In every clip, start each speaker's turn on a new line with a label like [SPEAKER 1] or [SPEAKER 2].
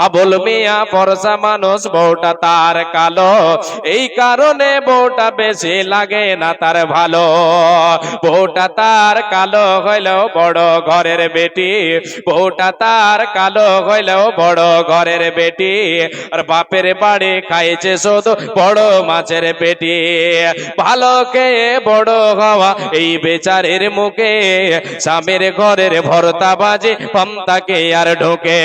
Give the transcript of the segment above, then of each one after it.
[SPEAKER 1] আবুল মিয়া ফর্সা মানুষ, বউটা তার কালো, এই কারণে বউটা বেশি লাগে না তার ভালো। বউটা তার কালো হইলেও বড় ঘরের বেটি, বউটা তার কালো হইলেও বড় ঘরের বেটি, আর বাপের বাড়ি খাইছে শুধু বড় মাছের পেটি। ভালো খেয়ে বড় হওয়া এই বেচারের মুখে, স্বামীর ঘরের ভর্তা বাজে পান্তাকে আর ঢোকে।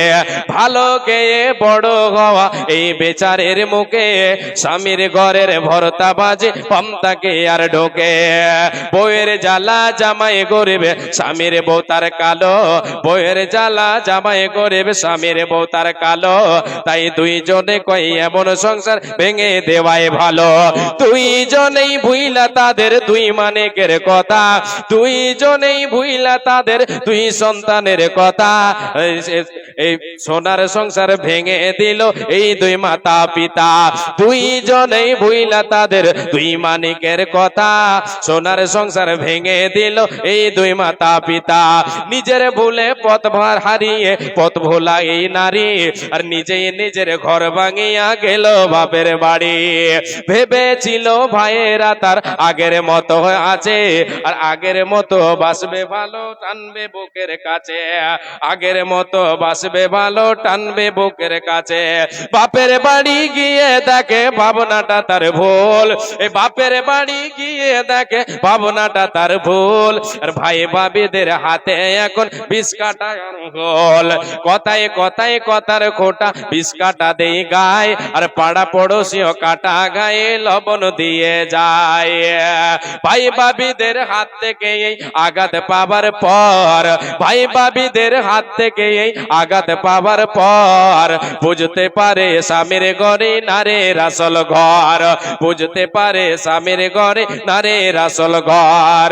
[SPEAKER 1] ভালো খেয়ে বড় হওয়া এই বেচারের মুখে, স্বামীর ঘরের ভর্তা বাজে পান্তাকে আর ঢোকে। বউয়ের জ্বালা জামাই গরিব, স্বামীর বউ তার কালো, বউয়ের জ্বালা জামাই গরিব, স্বামীর বউ তার কালো। তাই দুইজনে কই এমন সংসার ভেঙে দেওয়াই ভালো। দুইজনেই ভুইলা তাদের দুই মানিকের কথা, দুইজনেই ভুইলা তাদের দুই সন্তানের কথা। এই সোনার সংসার ভেঙে দিল এই দুই মাতা পিতা, দুইজনেই ভুইলা তাদের দুই মানিকের কথা। সোনার সংসার ভেঙে দিল এই দুই মাতা পিতা। নিজের ভুলে পথ ভার হারিয়ে পথ ভোলা এই নারী, আর নিজেই নিজের ঘর ভাঙিয়া গেল বাপের বাড়ি। ভেবেছিল ভাইয়েরা তার আগের মতো আছে, আর আগের মতো বাসবে ভালো, টানবে বুকের কাছে। আগের মতো বাসবে ভালো, টানবে বুকের কাছে। বাপের বাড়ি গিয়ে দেখে ভাবনাটা তার ভুল, এ বাপের বাড়ি গিয়ে দেখে ভাবনাটা তার ভুল। আর ভাই ভাবিদের হাতে এখন বিষ কাটা গোল, কথায় কথায় কথার খোটা বিষ কাটা দেই গায়, আর পাড়া পড়োশিও কাটা গায়ে লবণ দিয়ে যায়। ভাই ভাবিদের হাত থেকে এই আঘাত পাবার পর, ভাই ভাবিদের হাত থেকে এই আঘাত পাবার পর, বুঝতে পারে স্বামীর ঘরে নারীর আসল ঘর, বুঝতে পারে স্বামীর ঘরে নারীর আসল ঘর।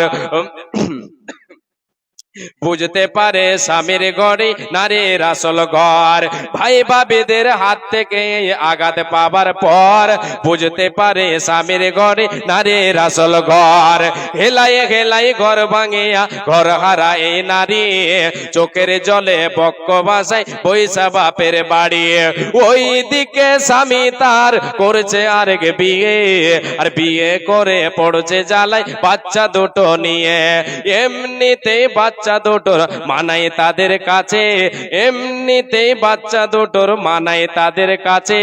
[SPEAKER 1] বুঝতে পারে স্বামীর ঘরে নারীর আসল ঘর। ভাই ভাবিদের হাত থেকে আঘাত পাবার পর, বুঝতে পারে স্বামীর ঘরে নারীর আসল ঘর। হেলাই হেলাই ঘর ভাঙিয়া ঘর হারা এই নারী, চোখের জলে বক্ষ ভাসায় পয়সা বাপের বাড়ি। ওই দিকে স্বামী তার করছে আরেক বিয়ে, আর বিয়ে করে পড়ছে জ্বালায় বাচ্চা দুটো নিয়ে। এমনিতেই বাচ্চা দুটোর মানায় তাদের কাছে, এমনিতেই বাচ্চা দুটোর মানায় তাদের কাছে।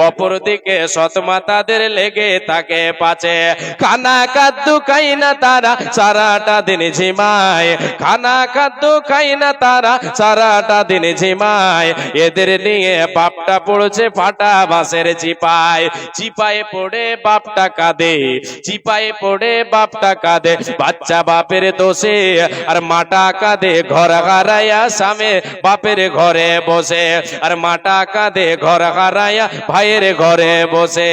[SPEAKER 1] অপরদিকে সৎমা তাদের লেগে থাকে পাছে। খানা খাদ্য খাই না তারা সারাটা দিন ঝিমায়, খানা খাদ্য খাই না তারা সারাটা দিন ঝিমায়। এদের নিয়ে বাপটা পড়ছে ফাটা বাঁশের চিপায়, চিপায় পড়ে বাপটা কাঁদে, চিপায় পড়ে বাপটা কাঁদে বাচ্চা বাপের দোষে। আর মাটা কাঁদে ঘর হারাইয়া স্বামী বাপের ঘরে বসে, আর মাটা কাঁদে ঘর হারাইয়া ভাইয়ের ঘরে বসে।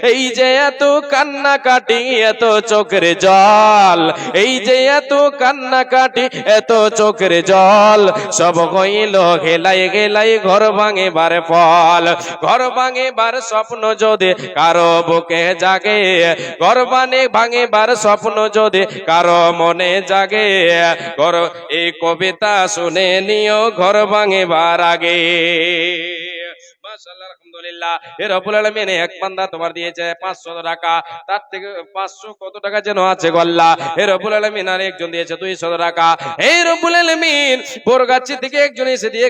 [SPEAKER 1] এই যে এত কান্না কাটি এত চোখের জল, এই যে এত কান্না কাটি এত চোখের জল, সব হইল গেলাই গেলাই ঘর ভাঙিবার ফল। ঘর ভাঙিবার স্বপ্ন যদি কারো বুকে জাগে, ঘর ভাঙিবার স্বপ্ন যদি কারো মনে জাগে, ঘর এই কবিতা শুনে নিও ঘর ভাঙিবার আগে। মাশাআল্লাহ, আলহামদুলিল্লাহ। এর রব্বুল আলামিন এক বান্দা তোমার দিয়েছে 500 টাকা, তার থেকে 500 কত টাকা যেন আছে গো আল্লাহ। এর রব্বুল আলামিন আর একজন দিয়েছে 200 টাকা। এই রব্বুল আলামিন বরগাছি থেকে একজন এসে দিয়ে